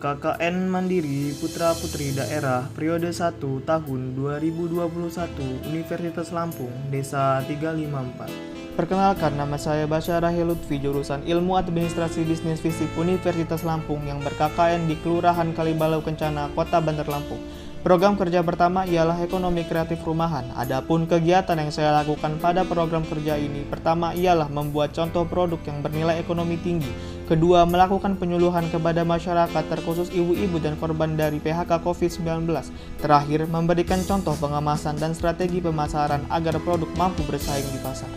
KKN Mandiri Putra-Putri Daerah periode 1 tahun 2021 Universitas Lampung, Desa 354. Perkenalkan, nama saya Basyara Lutfi, jurusan Ilmu Administrasi Bisnis Fisip Universitas Lampung yang ber-KKN di Kelurahan Kalibalau Kencana, Kota Bandar Lampung. Program kerja pertama ialah ekonomi kreatif rumahan. Adapun kegiatan yang saya lakukan pada program kerja ini, pertama ialah membuat contoh produk yang bernilai ekonomi tinggi. Kedua, melakukan penyuluhan kepada masyarakat terkhusus ibu-ibu dan korban dari PHK COVID-19. Terakhir, memberikan contoh pengemasan dan strategi pemasaran agar produk mampu bersaing di pasar.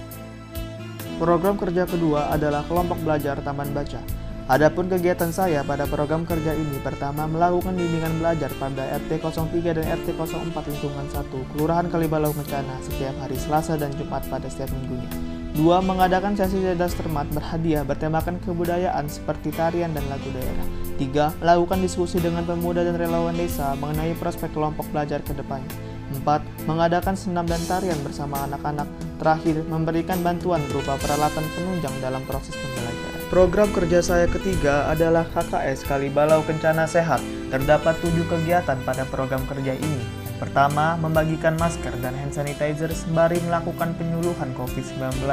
Program kerja kedua adalah kelompok belajar Taman Baca. Adapun kegiatan saya pada program kerja ini, pertama melakukan bimbingan belajar pada RT 03 dan RT 04 lingkungan 1 Kelurahan Kalibalau Kencana setiap hari Selasa dan Jumat pada setiap minggunya. Dua, mengadakan sesi cerdas cermat berhadiah bertemakan kebudayaan seperti tarian dan lagu daerah. Tiga, melakukan diskusi dengan pemuda dan relawan desa mengenai prospek kelompok belajar ke depannya. 4. Mengadakan senam dan tarian bersama anak-anak. Terakhir, memberikan bantuan berupa peralatan penunjang dalam proses pembelajaran. Program kerja saya ketiga adalah KKS Kalibalau Kencana Sehat. Terdapat 7 kegiatan pada program kerja ini. Pertama, membagikan masker dan hand sanitizer sembari melakukan penyuluhan COVID-19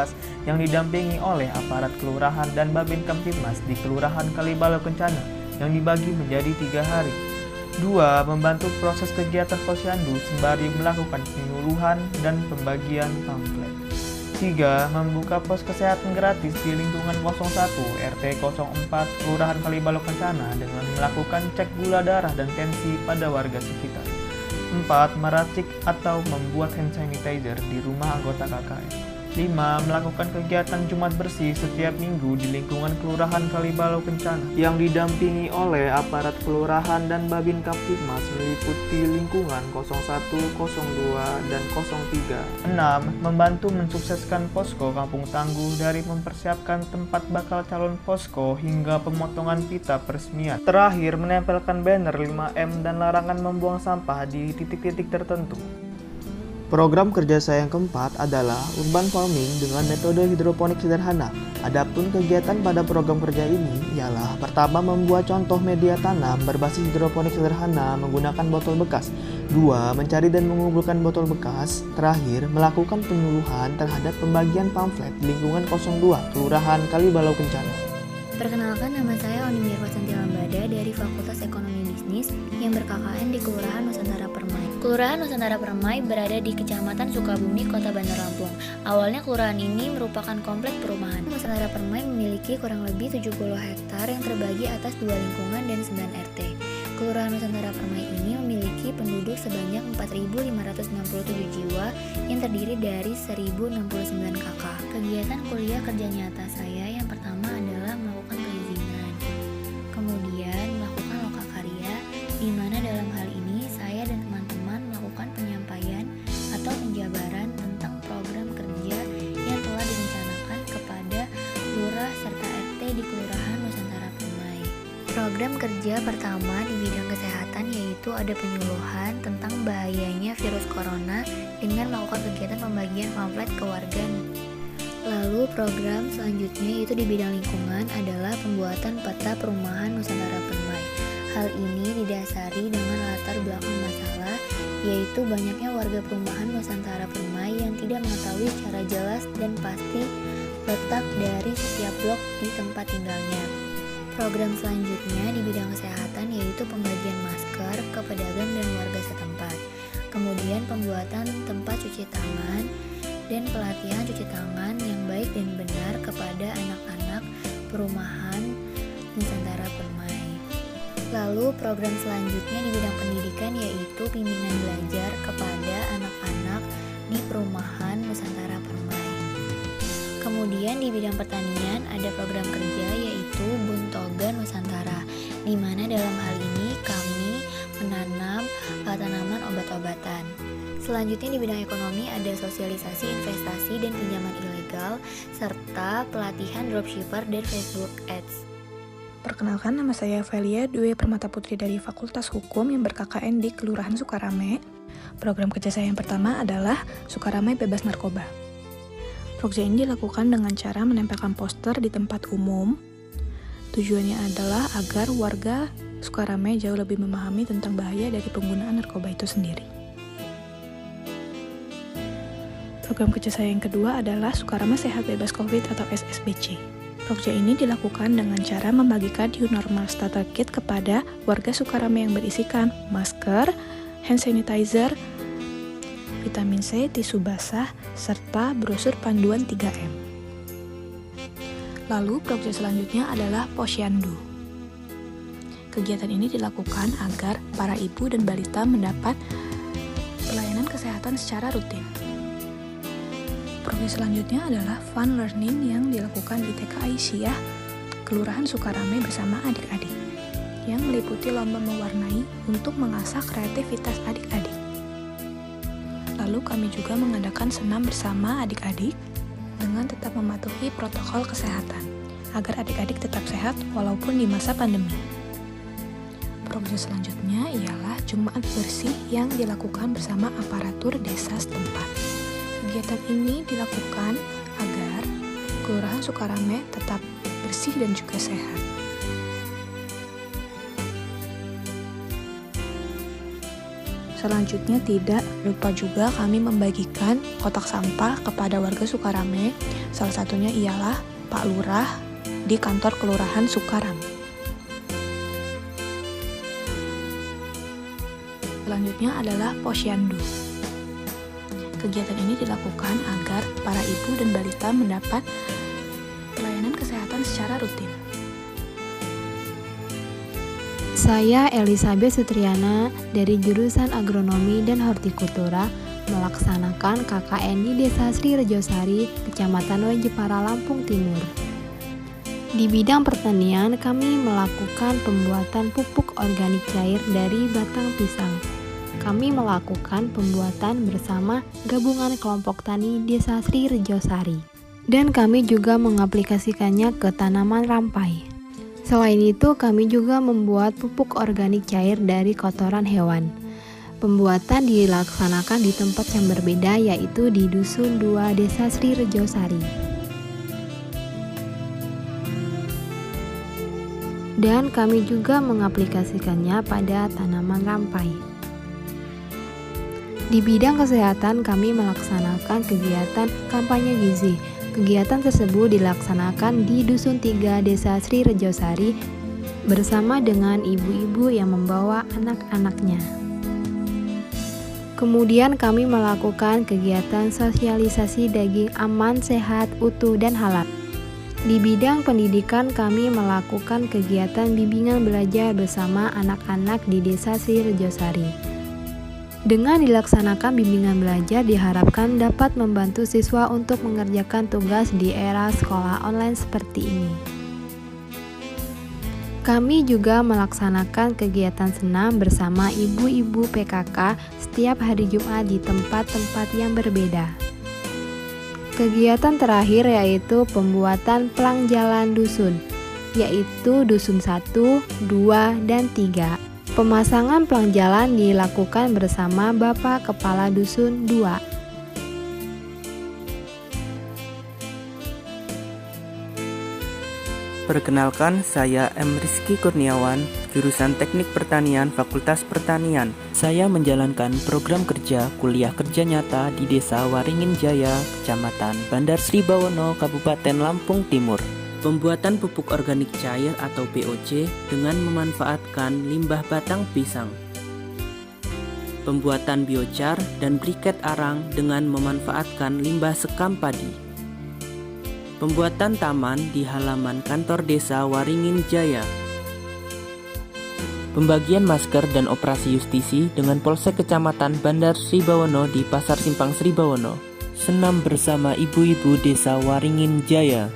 yang didampingi oleh aparat kelurahan dan Babin Kamtibmas di Kelurahan Kalibalau Kencana yang dibagi menjadi 3 hari. 2. Membantu proses kegiatan posyandu sembari melakukan penyuluhan dan pembagian pamflet. 3. Membuka pos kesehatan gratis di lingkungan 01 RT 04 Kelurahan Kalibalau Kencana dengan melakukan cek gula darah dan tensi pada warga sekitar. 4. Meracik atau membuat hand sanitizer di rumah anggota KKN. 5. Melakukan kegiatan Jumat bersih setiap minggu di lingkungan Kelurahan Kalibalau Kencana yang didampingi oleh aparat kelurahan dan Babin Kamtibmas meliputi lingkungan 01, 02, dan 03. 6. Membantu mensukseskan posko Kampung Tangguh dari mempersiapkan tempat bakal calon posko hingga pemotongan pita peresmian. Terakhir, menempelkan banner 5M dan larangan membuang sampah di titik-titik tertentu. Program kerja saya yang keempat adalah urban farming dengan metode hidroponik sederhana. Adapun kegiatan pada program kerja ini ialah pertama membuat contoh media tanam berbasis hidroponik sederhana menggunakan botol bekas. 2. Mencari dan mengumpulkan botol bekas. Terakhir, melakukan penyuluhan terhadap pembagian pamflet di lingkungan 02 Kelurahan Kalibalau Kencana. Perkenalkan, nama saya Onimir Wasanti Lambada dari Fakultas Ekonomi Bisnis yang ber-KKN di Kelurahan Nusantara Permai. Kelurahan Nusantara Permai berada di Kecamatan Sukabumi, Kota Bandar Lampung. Awalnya kelurahan ini merupakan komplek perumahan. Nusantara Permai memiliki kurang lebih 70 hektar yang terbagi atas 2 lingkungan dan 9 RT. Kelurahan Nusantara Permai ini memiliki penduduk sebanyak 4.567 jiwa yang terdiri dari 1.069 KK. Kegiatan kuliah kerja nyata saya yang pertama adalah melakukan perizinan, kemudian melakukan lokakarya, di mana dalam hal ini saya dan teman-teman melakukan penyampaian atau penjabaran tentang program kerja yang telah direncanakan kepada lurah serta RT di Kelurahan Nusantara Permai. Program kerja pertama di bidang kesehatan yaitu ada penyuluhan tentang bahayanya virus corona dengan melakukan kegiatan pembagian pamflet ke warga. Lalu program selanjutnya yaitu di bidang lingkungan adalah pembuatan peta perumahan Nusantara Permai. Hal ini didasari dengan latar belakang masalah, yaitu banyaknya warga perumahan Nusantara Permai yang tidak mengetahui secara jelas dan pasti letak dari setiap blok di tempat tinggalnya. Program selanjutnya di bidang kesehatan yaitu pembagian masker ke pedagang dan warga setempat. Kemudian pembuatan tempat cuci tangan dan pelatihan cuci tangan yang baik dan benar kepada anak-anak perumahan Nusantara Permai. Lalu program selanjutnya di bidang pendidikan yaitu bimbingan belajar kepada anak-anak di perumahan Nusantara Permai. Kemudian di bidang pertanian ada program kerja yaitu Buntoga Nusantara, di mana dalam hal ini kami menanam tanaman obat-obatan. Selanjutnya di bidang ekonomi ada sosialisasi investasi dan pinjaman ilegal, serta pelatihan dropshipper dan Facebook Ads. Perkenalkan, nama saya Velia Dwi Permata Putri dari Fakultas Hukum yang ber-KKN di Kelurahan Sukarame. Program kerja saya yang pertama adalah Sukarame Bebas Narkoba. Program ini dilakukan dengan cara menempelkan poster di tempat umum. Tujuannya adalah agar warga Sukarame jauh lebih memahami tentang bahaya dari penggunaan narkoba itu sendiri. Program kerja saya yang kedua adalah Sukarame Sehat Bebas COVID atau SSBC. Program ini dilakukan dengan cara membagikan New Normal Starter Kit kepada warga Sukarame yang berisikan masker, hand sanitizer, vitamin C, tisu basah, serta brosur panduan 3M. Lalu program selanjutnya adalah Posyandu. Kegiatan ini dilakukan agar para ibu dan balita mendapat pelayanan kesehatan secara rutin. Program selanjutnya adalah Fun Learning yang dilakukan di TK Aisyah, Kelurahan Sukarame bersama adik-adik, yang meliputi lomba mewarnai untuk mengasah kreativitas adik-adik. Lalu kami juga mengadakan senam bersama adik-adik dengan tetap mematuhi protokol kesehatan, agar adik-adik tetap sehat walaupun di masa pandemi. Program selanjutnya ialah Jumat Bersih yang dilakukan bersama aparatur desa setempat. Kegiatan ini dilakukan agar Kelurahan Sukarame tetap bersih dan juga sehat. Selanjutnya tidak lupa juga kami membagikan kotak sampah kepada warga Sukarame. Salah satunya ialah Pak Lurah di kantor Kelurahan Sukarame. Selanjutnya adalah Posyandu. Kegiatan ini dilakukan agar para ibu dan balita mendapat pelayanan kesehatan secara rutin. Saya Elizabeth Sutriana dari jurusan Agronomi dan Hortikultura melaksanakan KKN di Desa Sri Rejosari, Kecamatan Wejepara, Lampung Timur. Di bidang pertanian, kami melakukan pembuatan pupuk organik cair dari batang pisang. Kami melakukan pembuatan bersama Gabungan Kelompok Tani Desa Sri Rejosari. Dan kami juga mengaplikasikannya ke tanaman rampai. Selain itu, kami juga membuat pupuk organik cair dari kotoran hewan. Pembuatan dilaksanakan di tempat yang berbeda, yaitu di Dusun 2 Desa Sri Rejosari. Dan kami juga mengaplikasikannya pada tanaman rampai. Di bidang kesehatan, kami melaksanakan kegiatan kampanye gizi. Kegiatan tersebut dilaksanakan di Dusun 3 Desa Sri Rejosari bersama dengan ibu-ibu yang membawa anak-anaknya. Kemudian kami melakukan kegiatan sosialisasi daging aman, sehat, utuh, dan halal. Di bidang pendidikan, kami melakukan kegiatan bimbingan belajar bersama anak-anak di Desa Sri Rejosari. Dengan dilaksanakan bimbingan belajar diharapkan dapat membantu siswa untuk mengerjakan tugas di era sekolah online seperti ini. Kami juga melaksanakan kegiatan senam bersama ibu-ibu PKK setiap hari Jumat di tempat-tempat yang berbeda. Kegiatan terakhir yaitu pembuatan pelang jalan dusun, yaitu Dusun 1, 2, dan 3. Pemasangan pelang jalan dilakukan bersama Bapak Kepala Dusun 2. Perkenalkan, saya M. Rizky Kurniawan, jurusan Teknik Pertanian, Fakultas Pertanian. Saya menjalankan program kerja kuliah kerja nyata di Desa Waringin Jaya, Kecamatan Bandar Sri Bawono, Kabupaten Lampung Timur. Pembuatan pupuk organik cair atau POC dengan memanfaatkan limbah batang pisang. Pembuatan biochar dan briket arang dengan memanfaatkan limbah sekam padi. Pembuatan taman di halaman kantor desa Waringin Jaya. Pembagian masker dan operasi justisi dengan Polsek Kecamatan Bandar Sri Bawono di Pasar Simpang Sri Bawono. Senam bersama ibu-ibu desa Waringin Jaya.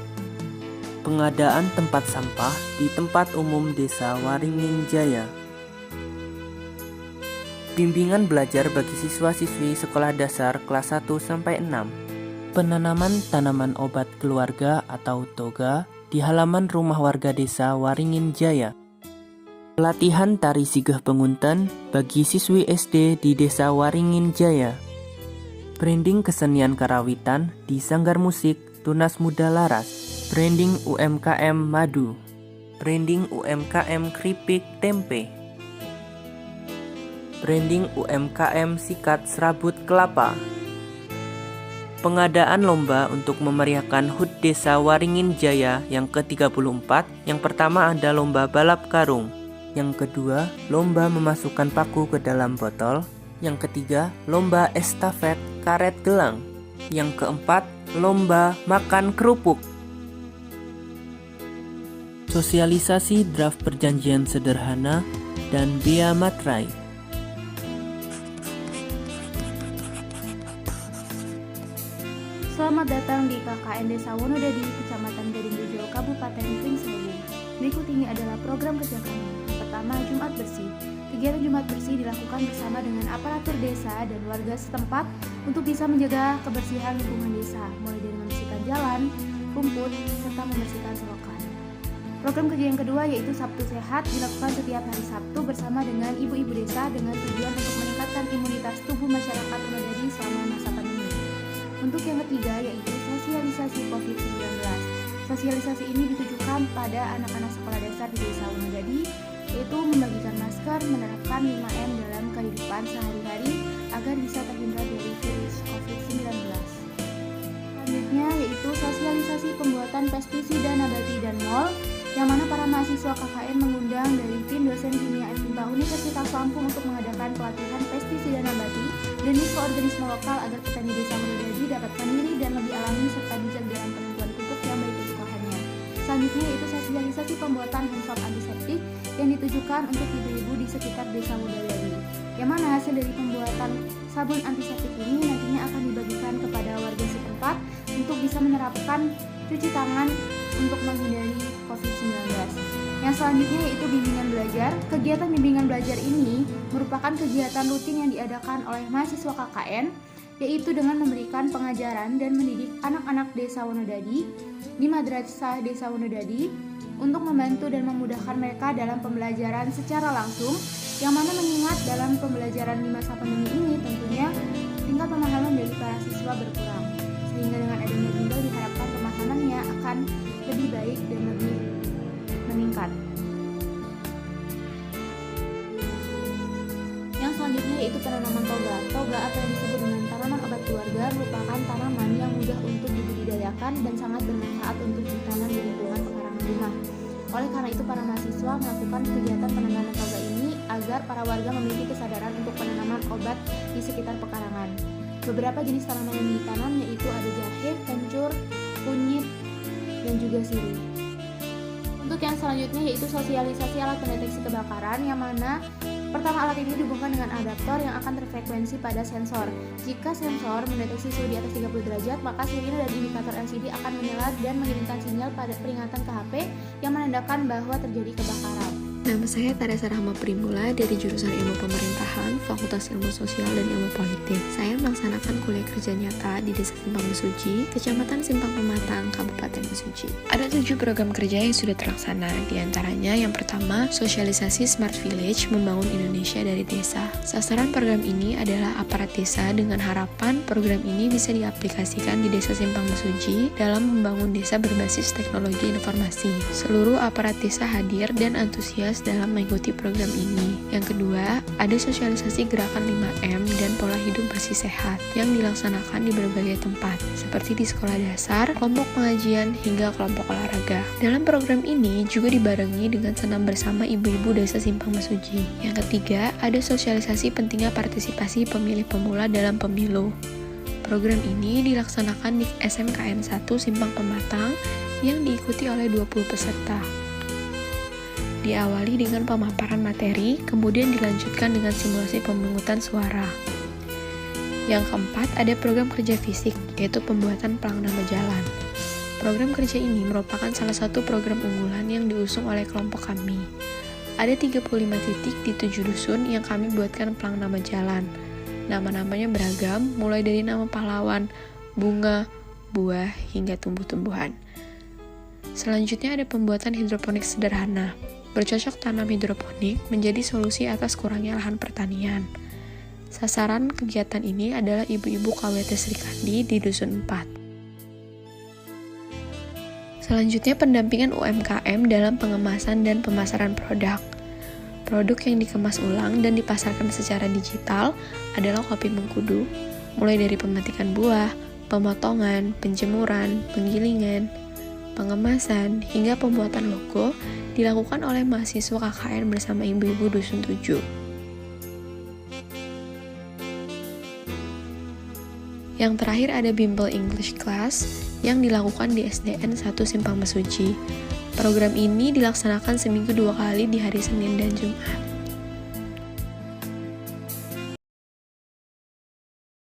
Pengadaan tempat sampah di tempat umum Desa Waringin Jaya. Bimbingan belajar bagi siswa-siswi sekolah dasar kelas 1 sampai 6. Penanaman tanaman obat keluarga atau toga di halaman rumah warga Desa Waringin Jaya. Pelatihan tari sigeh pengunten bagi siswi SD di Desa Waringin Jaya. Branding kesenian karawitan di Sanggar Musik Tunas Muda Laras. Branding UMKM Madu. branding UMKM keripik tempe, branding UMKM sikat serabut kelapa, pengadaan lomba untuk memeriahkan HUT Desa Waringin Jaya yang ke-34. Yang pertama ada lomba balap karung, yang kedua lomba memasukkan paku ke dalam botol, yang ketiga lomba estafet karet gelang, yang keempat lomba makan kerupuk. Sosialisasi draft perjanjian sederhana dan bea materai. Selamat datang di KKN Desa Wonodadi, Kecamatan Gadingrejo, Kabupaten Pringsewu. Berikut ini adalah program kerja kami. Yang pertama, Jumat Bersih. Kegiatan Jumat Bersih dilakukan bersama dengan aparatur desa dan warga setempat untuk bisa menjaga kebersihan lingkungan desa, mulai dari membersihkan jalan, rumput, serta membersihkan selokan. Program kerja yang kedua yaitu Sabtu Sehat dilakukan setiap hari Sabtu bersama dengan ibu-ibu desa dengan tujuan untuk meningkatkan imunitas tubuh masyarakat Wonodadi selama masa pandemi. Untuk yang ketiga yaitu sosialisasi COVID-19. Sosialisasi ini ditujukan pada anak-anak sekolah dasar di Desa Wonodadi, yaitu membagikan masker, menerapkan 5M dalam kehidupan sehari-hari agar bisa terhindar dari virus COVID-19. Selanjutnya yaitu sosialisasi pembuatan pestisida nabati dan mol, yang mana para mahasiswa KKN mengundang dari tim dosen kimia FIMPA Universitas Lampung untuk mengadakan pelatihan pestisida nabati dan mikroorganisme lokal agar petani desa Wonodadi dapat mandiri dan lebih alami serta bijak dalam penentuan pupuk yang baik untuk lahannya. Selanjutnya yaitu sosialisasi pembuatan hand soap antiseptik yang ditujukan untuk ibu-ibu di sekitar desa Wonodadi, yang mana hasil dari pembuatan sabun antiseptik ini nantinya akan dibagikan kepada warga setempat untuk bisa menerapkan cuci tangan untuk menghindari COVID-19. Yang selanjutnya yaitu bimbingan belajar. Kegiatan bimbingan belajar ini merupakan kegiatan rutin yang diadakan oleh mahasiswa KKN, yaitu dengan memberikan pengajaran dan mendidik anak-anak desa Wonodadi di Madrasah Desa Wonodadi untuk membantu dan memudahkan mereka dalam pembelajaran secara langsung, yang mana mengingat dalam pembelajaran di masa pandemi ini tentunya tingkat pemahaman dari para siswa berkurang, sehingga dengan adanya bimbel diharapkan pemahamannya akan lebih baik dan lebih meningkat. Yang selanjutnya yaitu penanaman toga. Toga atau yang disebut dengan tanaman obat keluarga merupakan tanaman yang mudah untuk dibudidayakan dan sangat bermanfaat untuk ditanam di lingkungan pekarangan rumah. Oleh karena itu para mahasiswa melakukan kegiatan penanaman toga ini agar para warga memiliki kesadaran untuk penanaman obat di sekitar pekarangan. Beberapa jenis tanaman yang ditanam yaitu ada jahe, kencur, kunyit, dan juga sirih. Untuk yang selanjutnya yaitu sosialisasi alat pendeteksi kebakaran, yang mana pertama alat ini dihubungkan dengan adaptor yang akan terfrekuensi pada sensor. Jika sensor mendeteksi suhu di atas 30 derajat, maka sirine dan indikator LCD akan menyala dan mengirimkan sinyal pada peringatan ke HP yang menandakan bahwa terjadi kebakaran. Nama saya Teresa Rahma Primula dari jurusan Ilmu Pemerintahan, Fakultas Ilmu Sosial dan Ilmu Politik. Saya melaksanakan kuliah kerja nyata di Desa Simpang Mesuji, Kecamatan Simpang Pematang, Kabupaten Mesuji. Ada 7 program kerja yang sudah terlaksana, di antaranya yang pertama, sosialisasi Smart Village membangun Indonesia dari desa. Sasaran program ini adalah aparat desa dengan harapan program ini bisa diaplikasikan di Desa Simpang Mesuji dalam membangun desa berbasis teknologi informasi. Seluruh aparat desa hadir dan antusias dalam mengikuti program ini. Yang kedua, ada sosialisasi gerakan 5M dan pola hidup bersih sehat yang dilaksanakan di berbagai tempat, seperti di sekolah dasar, kelompok pengajian, hingga kelompok olahraga. Dalam program ini juga dibarengi dengan senam bersama ibu-ibu Desa Simpang Mesuji. Yang ketiga, ada sosialisasi pentingnya partisipasi pemilih pemula dalam pemilu. Program ini dilaksanakan di SMKN 1 Simpang Pematang yang diikuti oleh 20 peserta. Diawali dengan pemaparan materi, kemudian dilanjutkan dengan simulasi pemungutan suara. Yang keempat, ada program kerja fisik, yaitu pembuatan pelang nama jalan. Program kerja ini merupakan salah satu program unggulan yang diusung oleh kelompok kami. Ada 35 titik di 7 dusun yang kami buatkan pelang nama jalan. Nama-namanya beragam, mulai dari nama pahlawan, bunga, buah, hingga tumbuh-tumbuhan. Selanjutnya ada pembuatan hidroponik sederhana. Bercocok tanam hidroponik menjadi solusi atas kurangnya lahan pertanian. Sasaran kegiatan ini adalah ibu-ibu KWT Sri Kandi di Dusun 4. Selanjutnya, pendampingan UMKM dalam pengemasan dan pemasaran produk. Produk yang dikemas ulang dan dipasarkan secara digital adalah kopi mengkudu, mulai dari pemetikan buah, pemotongan, penjemuran, penggilingan, pengemasan, hingga pembuatan logo dilakukan oleh mahasiswa KKN bersama ibu-ibu Dusun 7. Yang terakhir ada bimbel English Class yang dilakukan di SDN 1 Simpang Mesuji. Program ini dilaksanakan seminggu 2 kali di hari Senin dan Jumat.